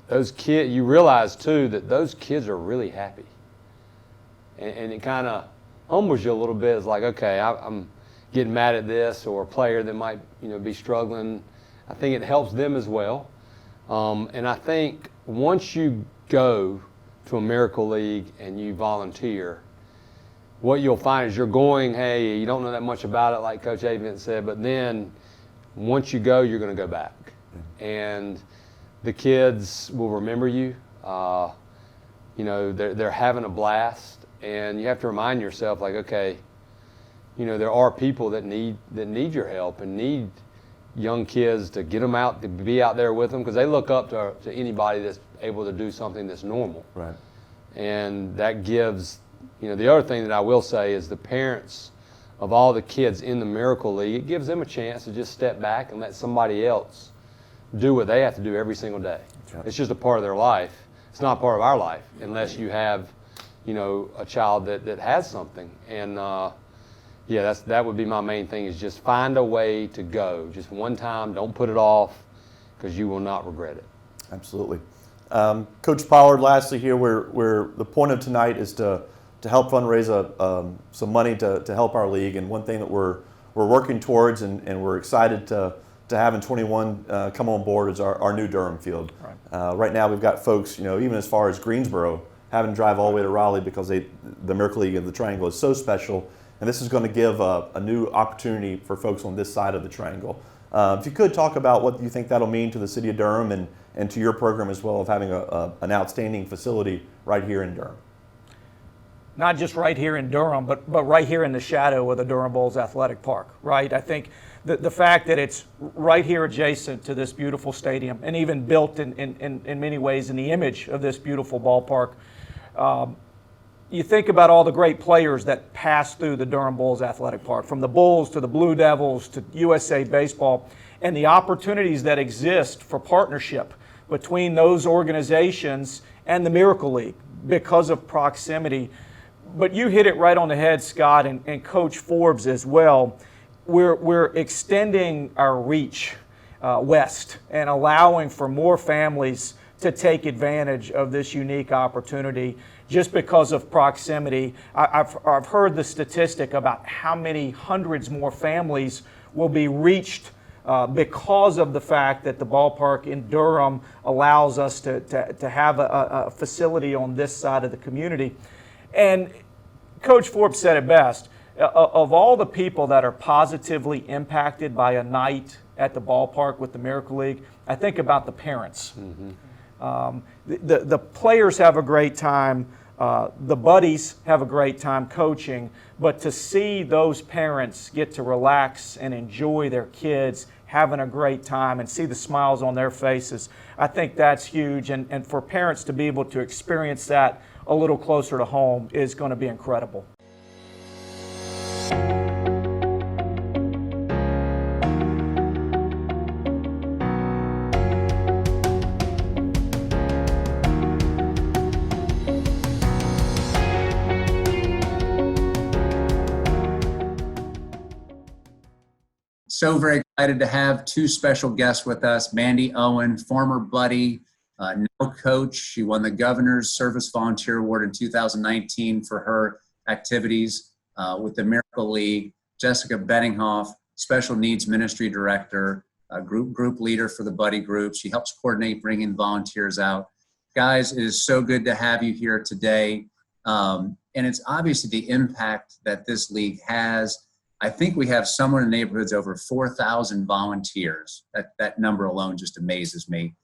those kids, you realize too that those kids are really happy. And it kind of humbles you a little bit. It's like, okay, I'm getting mad at this, or a player that might, be struggling. I think it helps them as well. And I think once you go to a Miracle League and you volunteer, what you'll find is you're going, hey, you don't know that much about it, like Coach Avent said, but then once you go, you're going to go back. And the kids will remember you. They're having a blast, and you have to remind yourself, like, okay, there are people that need your help and need young kids to get them out, to be out there with them, because they look up to anybody that's able to do something that's normal. Right. And that gives, the other thing that I will say is the parents of all the kids in the Miracle League, it gives them a chance to just step back and let somebody else do what they have to do every single day. Right. It's just a part of their life. It's not part of our life unless you have, a child that has something. And that would be my main thing, is just find a way to go. Just one time, don't put it off, because you will not regret it. Absolutely. Coach Pollard, lastly here, where the point of tonight is to help fundraise some money to help our league. And one thing that we're working towards and we're excited to have in 21 come on board is our new Durham field. Right. Right now we've got folks, even as far as Greensboro, having to drive all the way to Raleigh because the Miracle League of the Triangle is so special. And this is going to give a new opportunity for folks on this side of the Triangle. If you could talk about what you think that'll mean to the city of Durham and to your program as well, of having an outstanding facility right here in Durham. Not just right here in Durham, but right here in the shadow of the Durham Bulls Athletic Park, right? I think the fact that it's right here adjacent to this beautiful stadium, and even built in many ways in the image of this beautiful ballpark. You think about all the great players that pass through the Durham Bulls Athletic Park, from the Bulls to the Blue Devils to USA Baseball, and the opportunities that exist for partnership between those organizations and the Miracle League because of proximity. But you hit it right on the head, Scott, and Coach Forbes as well. We're extending our reach west and allowing for more families to take advantage of this unique opportunity just because of proximity. I've heard the statistic about how many hundreds more families will be reached because of the fact that the ballpark in Durham allows us to have a facility on this side of the community. And Coach Forbes said it best. Of all the people that are positively impacted by a night at the ballpark with the Miracle League, I think about the parents. Mm-hmm. The players have a great time. The buddies have a great time coaching. But to see those parents get to relax and enjoy their kids having a great time and see the smiles on their faces, I think that's huge. And for parents to be able to experience that a little closer to home is going to be incredible. So very excited to have two special guests with us. Mandy Owen, former buddy, now coach. She won the Governor's Service Volunteer Award in 2019 for her activities with the Miracle League. Jessica Benninghoff, Special Needs Ministry Director, group leader for the Buddy Group. She helps coordinate bringing volunteers out. Guys, it is so good to have you here today. And it's obviously the impact that this league has. I think we have somewhere in the neighborhoods over 4,000 volunteers. That number alone just amazes me.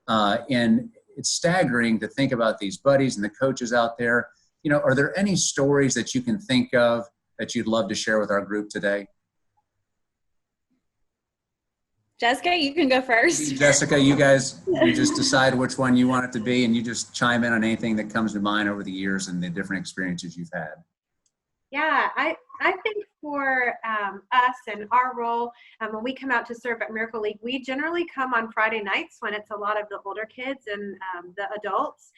And it's staggering to think about these buddies and the coaches out there. Are there any stories that you can think of that you'd love to share with our group today? Jessica, you can go first. Jessica, you guys, you just decide which one you want it to be, and you just chime in on anything that comes to mind over the years and the different experiences you've had. Yeah, I think for us and our role, when we come out to serve at Miracle League, we generally come on Friday nights when it's a lot of the older kids and the adults.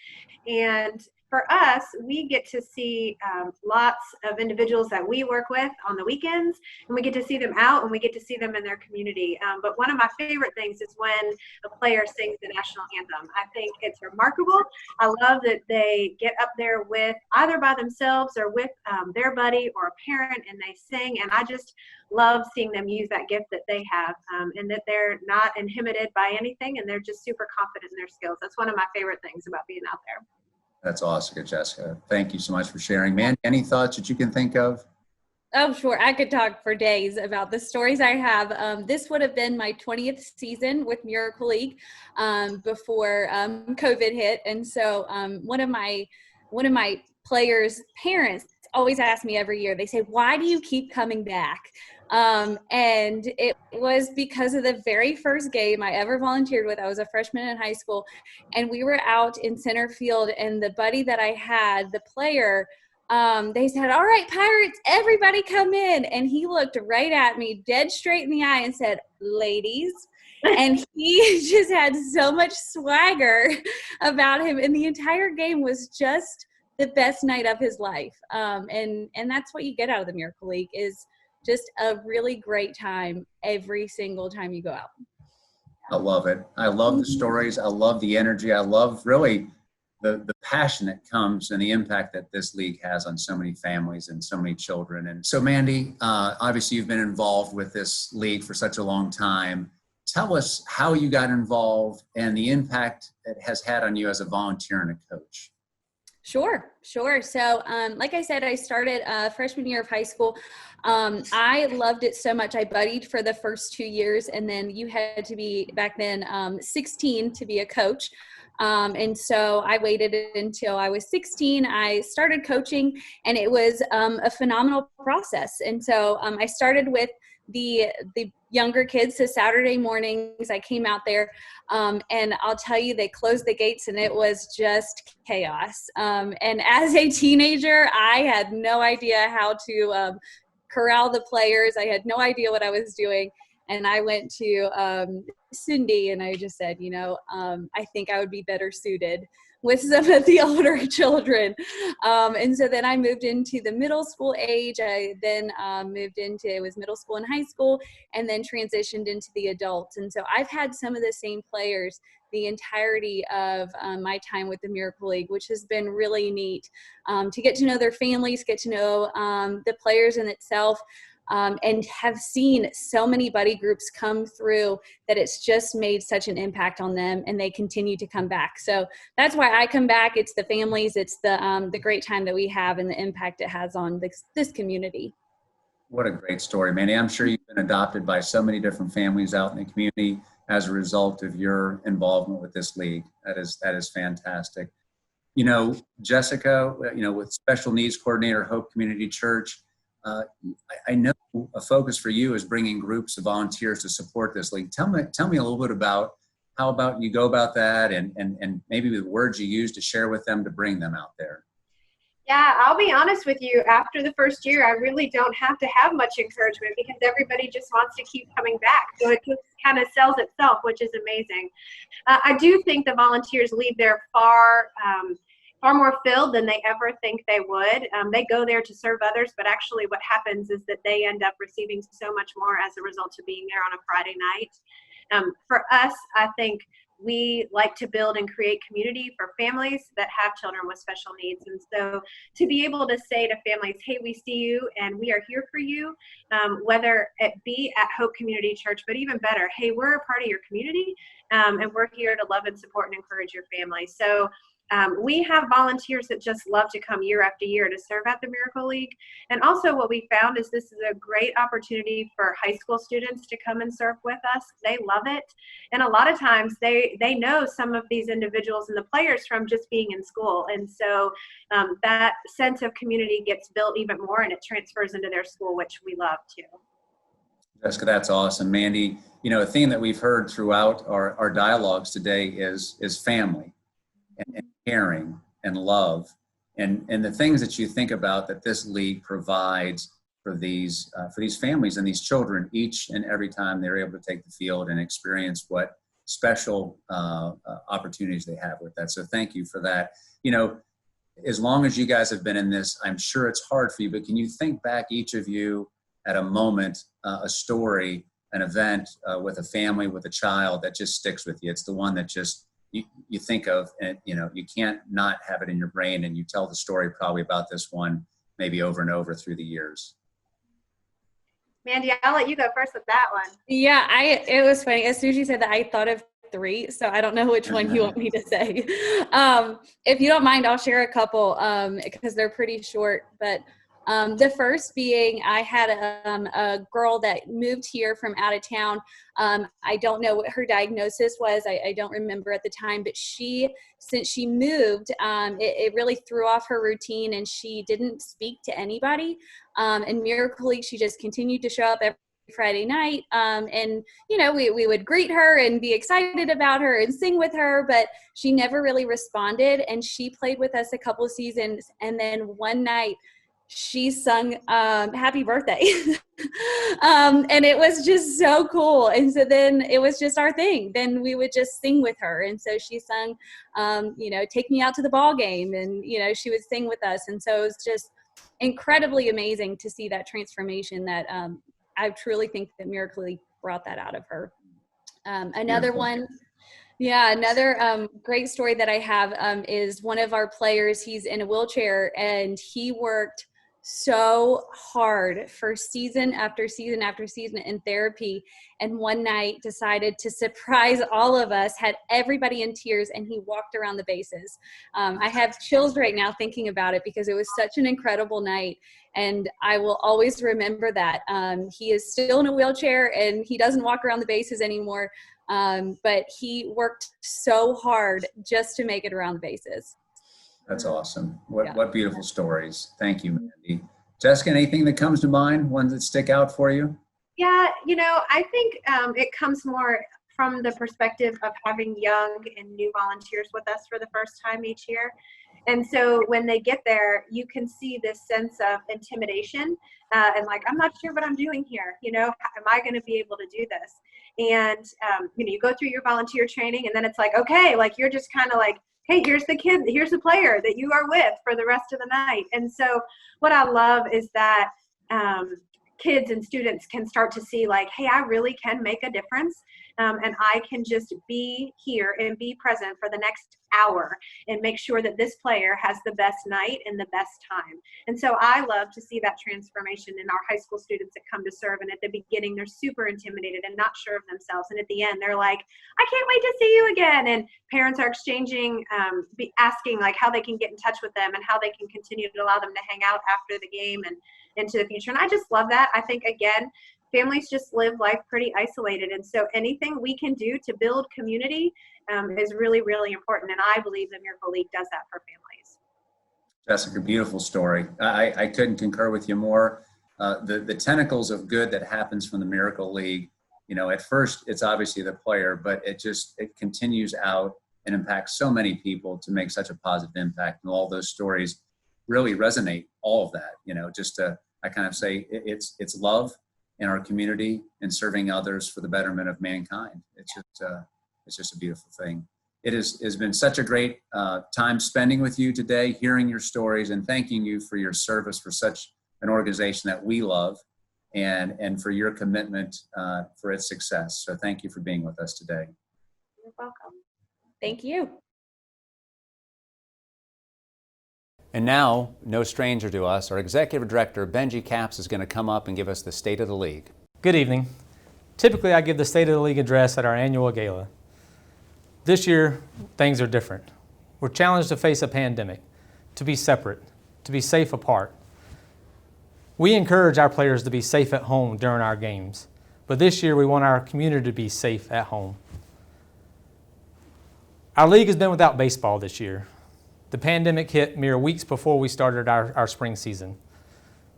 And for us, we get to see lots of individuals that we work with on the weekends, and we get to see them out and we get to see them in their community. But one of my favorite things is when a player sings the national anthem. I think it's remarkable. I love that they get up there with either by themselves or with their buddy or a parent, and they sing. And I just love seeing them use that gift that they have, and that they're not inhibited by anything, and they're just super confident in their skills. That's one of my favorite things about being out there. That's awesome, Jessica. Thank you so much for sharing. Man, any thoughts that you can think of? Oh, sure. I could talk for days about the stories I have. This would have been my 20th season with Miracle League before COVID hit. And so one of my players' parents always ask me every year, they say, why do you keep coming back? And it was because of the very first game I ever volunteered with. I was a freshman in high school, and we were out in center field, and the buddy that I had, the player, they said, all right, Pirates, everybody come in. And he looked right at me dead straight in the eye and said, ladies. And he just had so much swagger about him. And the entire game was just the best night of his life. And that's what you get out of the Miracle League, is just a really great time every single time you go out. I love it. I love the stories. I love the energy. I love really the passion that comes and the impact that this league has on so many families and so many children. And so, Mandy, obviously you've been involved with this league for such a long time. Tell us how you got involved and the impact it has had on you as a volunteer and a coach. Sure. So, like I said, I started freshman year of high school. I loved it so much. I buddied for the first 2 years, and then you had to be, back then, 16 to be a coach. And so I waited until I was 16. I started coaching, and it was a phenomenal process. And so I started with the younger kids. So Saturday mornings I came out there, and I'll tell you, they closed the gates and it was just chaos. And as a teenager, I had no idea how to corral the players. I had no idea what I was doing. And I went to Cindy and I just said, I think I would be better suited with some of the older children. And so then I moved into the middle school age. I then moved into, it was middle school and high school, and then transitioned into the adults. And so I've had some of the same players the entirety of my time with the Miracle League, which has been really neat to get to know their families, get to know the players in itself. And have seen so many buddy groups come through that it's just made such an impact on them, and they continue to come back. So that's why I come back. It's the families, it's the great time that we have, and the impact it has on this community. What a great story, Mandy. I'm sure you've been adopted by so many different families out in the community as a result of your involvement with this league. That is fantastic. Jessica, with Special Needs Coordinator, Hope Community Church, I know a focus for you is bringing groups of volunteers to support this league. Tell me a little bit about how about you go about that, and maybe the words you use to share with them to bring them out there. Yeah, I'll be honest with you. After the first year, I really don't have to have much encouragement because everybody just wants to keep coming back. So it just kind of sells itself, which is amazing. I do think the volunteers leave there far more filled than they ever think they would. They go there to serve others, but actually what happens is that they end up receiving so much more as a result of being there on a Friday night. For us, I think we like to build and create community for families that have children with special needs. And so to be able to say to families, hey, we see you and we are here for you, whether it be at Hope Community Church, but even better, hey, we're a part of your community, and we're here to love and support and encourage your family. So we have volunteers that just love to come year after year to serve at the Miracle League. And also what we found is this is a great opportunity for high school students to come and serve with us. They love it. And a lot of times they know some of these individuals and the players from just being in school. And so that sense of community gets built even more, and it transfers into their school, which we love too. Jessica, that's awesome. Mandy, a theme that we've heard throughout our dialogues today is family and caring and love and the things that you think about that this league provides for these families and these children each and every time they're able to take the field and experience what special opportunities they have with that. So thank you for that. As long as you guys have been in this, I'm sure it's hard for you, but can you think back, each of you, at a moment, a story, an event with a family, with a child that just sticks with you? It's the one that just you think of, and you can't not have it in your brain, and you tell the story probably about this one maybe over and over through the years. Mandy, I'll let you go first with that one. Yeah, it was funny. As soon as you said that, I thought of 3, so I don't know which one you want me to say. If you don't mind, I'll share a couple because they're pretty short. But the first being, I had a girl that moved here from out of town. I don't know what her diagnosis was. I don't remember at the time, but since she moved, it really threw off her routine, and she didn't speak to anybody. In Miracle League, she just continued to show up every Friday night, and we would greet her and be excited about her and sing with her, but she never really responded. And she played with us a couple of seasons, and then one night she sung happy birthday. And it was just so cool. And so then it was just our thing. Then we would just sing with her. And so she sung, Take Me Out to the Ball Game. And, she would sing with us. And so it was just incredibly amazing to see that transformation that I truly think that Miracle League brought that out of her. Another one. Yeah, another great story that I have is one of our players. He's in a wheelchair, and he worked so hard for season after season after season in therapy, and one night decided to surprise all of us, had everybody in tears, and he walked around the bases. I have chills right now thinking about it because it was such an incredible night, and I will always remember that. He is still in a wheelchair, and he doesn't walk around the bases anymore, but he worked so hard just to make it around the bases. That's awesome. What beautiful stories. Thank you, Mandy. Jessica, anything that comes to mind, ones that stick out for you? Yeah, I think it comes more from the perspective of having young and new volunteers with us for the first time each year. And so when they get there, you can see this sense of intimidation and like, I'm not sure what I'm doing here. Am I going to be able to do this? And, you go through your volunteer training, and then it's like, okay, like you're just kind of like, hey, here's the kid, here's the player that you are with for the rest of the night. And so what I love is that kids and students can start to see like, hey, I really can make a difference. And I can just be here and be present for the next hour and make sure that this player has the best night and the best time. And so I love to see that transformation in our high school students that come to serve. And at the beginning, they're super intimidated and not sure of themselves. And at the end, they're like, I can't wait to see you again. And parents are exchanging, asking like how they can get in touch with them and how they can continue to allow them to hang out after the game and into the future. And I just love that. I think, again, families just live life pretty isolated. And so anything we can do to build community is really, really important. And I believe the Miracle League does that for families. Jessica, beautiful story. I couldn't concur with you more. The tentacles of good that happens from the Miracle League, at first it's obviously the player, but it continues out and impacts so many people to make such a positive impact. And all those stories really resonate, all of that, I kind of say it's love in our community and serving others for the betterment of mankind. It's just a beautiful thing. It has been such a great time spending with you today, hearing your stories and thanking you for your service for such an organization that we love and for your commitment for its success. So thank you for being with us today. You're welcome. Thank you. And now, no stranger to us, our Executive Director, Benji Capps, is going to come up and give us the State of the League. Good evening. Typically, I give the State of the League address at our annual gala. This year, things are different. We're challenged to face a pandemic, to be separate, to be safe apart. We encourage our players to be safe at home during our games, but this year we want our community to be safe at home. Our league has been without baseball this year. The pandemic hit mere weeks before we started our spring season.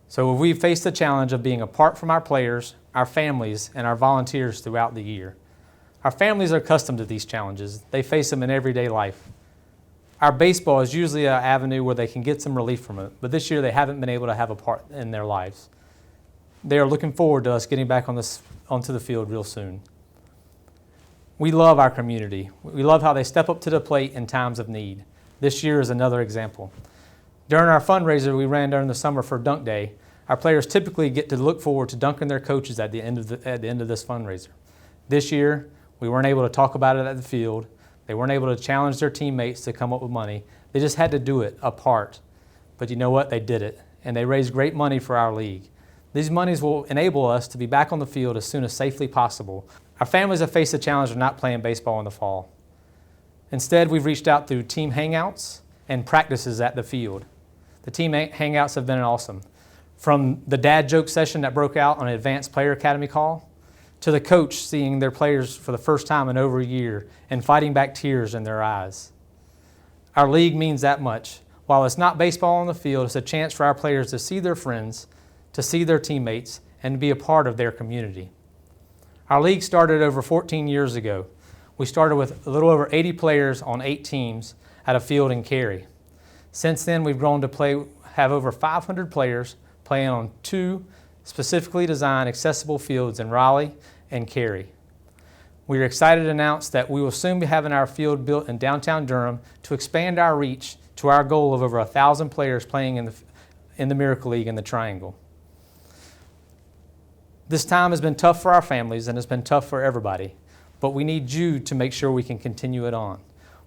So we've faced the challenge of being apart from our players, our families, and our volunteers throughout the year. Our families are accustomed to these challenges. They face them in everyday life. Our baseball is usually an avenue where they can get some relief from it, but this year they haven't been able to have a part in their lives. They are looking forward to us getting back onto the field real soon. We love our community. We love how they step up to the plate in times of need. This year is another example. During our fundraiser we ran during the summer for Dunk Day, our players typically get to look forward to dunking their coaches at the end of this fundraiser. This year, we weren't able to talk about it at the field. They weren't able to challenge their teammates to come up with money. They just had to do it apart. But you know what? They did it, and they raised great money for our league. These monies will enable us to be back on the field as soon as safely possible. Our families have faced the challenge of not playing baseball in the fall. Instead, we've reached out through team hangouts and practices at the field. The team hangouts have been awesome. From the dad joke session that broke out on an Advanced Player Academy call, to the coach seeing their players for the first time in over a year and fighting back tears in their eyes. Our league means that much. While it's not baseball on the field, it's a chance for our players to see their friends, to see their teammates, and to be a part of their community. Our league started over 14 years ago. We started with a little over 80 players on 8 teams at a field in Cary. Since then, we've grown to have over 500 players playing on 2 specifically designed accessible fields in Raleigh and Cary. We are excited to announce that we will soon be having our field built in downtown Durham to expand our reach to our goal of over 1,000 players playing in the Miracle League in the Triangle. This time has been tough for our families and it's been tough for everybody, but we need you to make sure we can continue it on.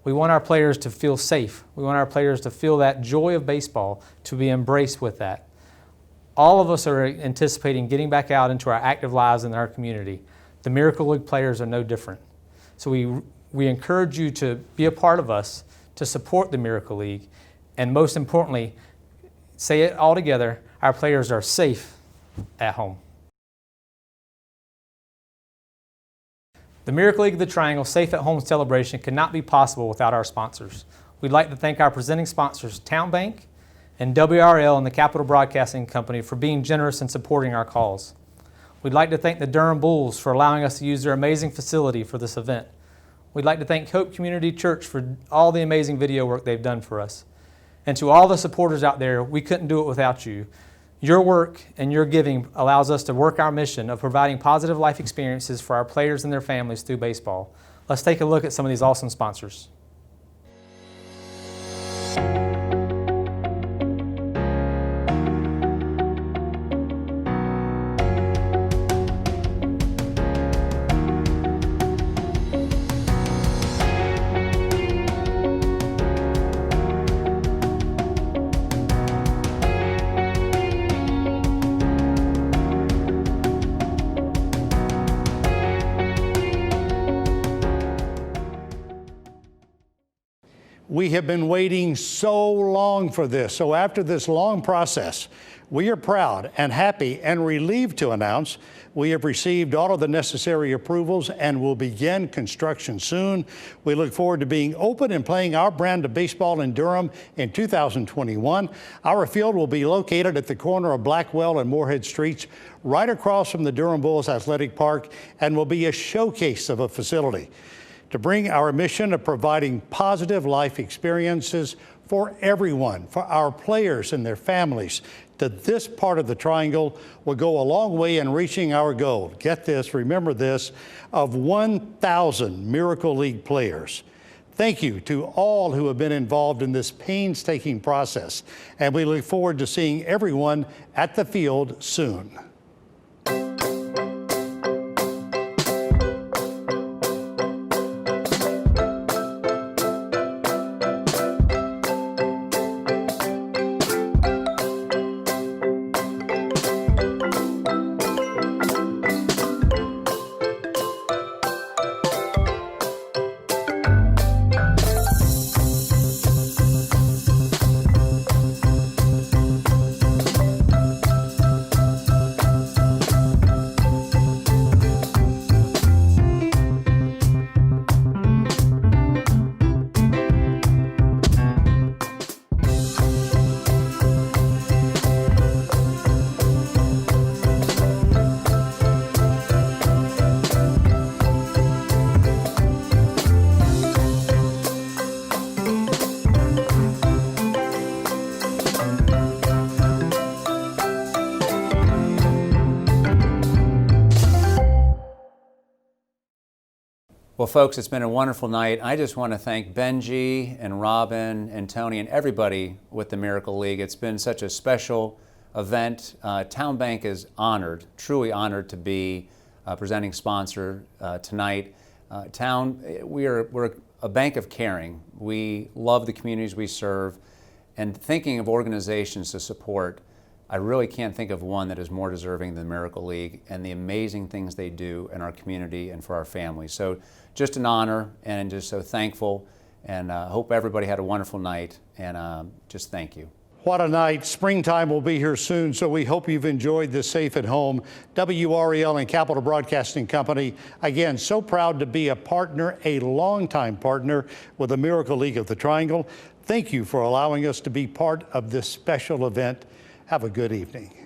We want our players to feel safe. We want our players to feel that joy of baseball, to be embraced with that. All of us are anticipating getting back out into our active lives in our community. The Miracle League players are no different. So we encourage you to be a part of us, to support the Miracle League, and most importantly, say it all together, our players are safe at home. The Miracle League of the Triangle Safe at Home celebration could not be possible without our sponsors. We'd like to thank our presenting sponsors, Town Bank and WRL and the Capital Broadcasting Company for being generous in supporting our cause. We'd like to thank the Durham Bulls for allowing us to use their amazing facility for this event. We'd like to thank Hope Community Church for all the amazing video work they've done for us. And to all the supporters out there, we couldn't do it without you. Your work and your giving allows us to work our mission of providing positive life experiences for our players and their families through baseball. Let's take a look at some of these awesome sponsors. We have been waiting so long for this. So after this long process, we are proud and happy and relieved to announce we have received all of the necessary approvals and will begin construction soon. We look forward to being open and playing our brand of baseball in Durham in 2021. Our field will be located at the corner of Blackwell and Moorhead Streets, right across from the Durham Bulls Athletic Park, and will be a showcase of a facility to bring our mission of providing positive life experiences for everyone, for our players and their families, to this part of the Triangle will go a long way in reaching our goal. Get this, remember this, of 1,000 Miracle League players. Thank you to all who have been involved in this painstaking process, and we look forward to seeing everyone at the field soon. Well, folks, it's been a wonderful night. I just want to thank Benji and Robin and Tony and everybody with the Miracle League. It's been such a special event. Town Bank is honored, truly honored to be presenting sponsor tonight. We're a bank of caring. We love the communities we serve, and thinking of organizations to support, I really can't think of one that is more deserving than the Miracle League and the amazing things they do in our community and for our families. So just an honor and just so thankful, and hope everybody had a wonderful night, and just thank you. What a night. Springtime will be here soon, so we hope you've enjoyed this Safe at Home. WREL and Capital Broadcasting Company, again, so proud to be a partner, a longtime partner with the Miracle League of the Triangle. Thank you for allowing us to be part of this special event. Have a good evening.